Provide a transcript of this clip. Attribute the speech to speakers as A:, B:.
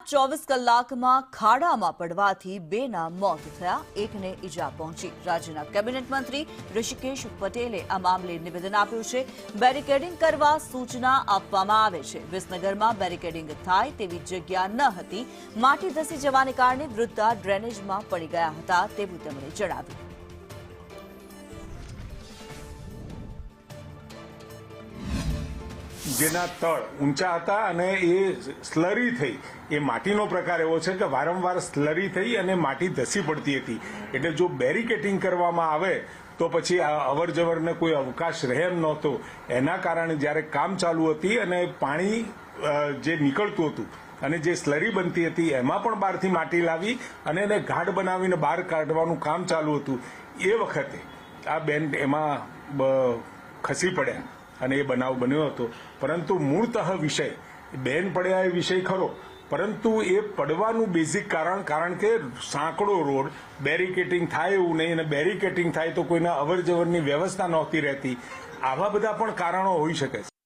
A: 24 કલાકમાં ખાડામાં પડવાથી બેના મોત થયા, એકને ઈજા પહોંચી। રાજ્યના કેબિનેટ મંત્રી ઋષિકેશ પટેલે આ મામલે નિવેદન આપ્યું છે। બેરિકેડિંગ કરવા સૂચના આપવામાં આવે છે। વિસનગરમાં બેરિકેડિંગ થાય તેવી જગ્યા ન હતી। માટી ધસી જવાને કારણે વૃદ્ધા ડ્રેનેજમાં પડી ગયા હતા તેવું તેમણે જણાવ્યું।
B: જેના તળ ઊંચા હતા અને એ સ્લરી થઈ, એ માટીનો પ્રકાર એવો છે કે વારંવાર સ્લરી થઈ અને માટી ધસી પડતી હતી। એટલે જો બેરિકેટિંગ કરવામાં આવે તો પછી આ અવર જવરને કોઈ અવકાશ રહે એમ નહોતો। એના કારણે જ્યારે કામ ચાલુ હતી અને પાણી જે નીકળતું હતું અને જે સ્લરી બનતી હતી એમાં પણ બહારથી માટી લાવી અને એને ઘાટ બનાવીને બહાર કાઢવાનું કામ ચાલુ હતું। એ વખતે આ બેન એમાં ખસી પડ્યા અને એ બનાવ બન્યો હતો। પરંતુ મૂળતઃ વિષય બેન પડ્યા એ વિષય ખરો, પરંતુ એ પડવાનું બેઝિક કારણ કે સાંકડો રોડ, બેરિકેટિંગ થાય એવું નહીં, અને બેરિકેટિંગ થાય તો કોઈના અવર જવરની વ્યવસ્થા નહોતી રહેતી। આવા બધા પણ કારણો હોઈ શકે છે।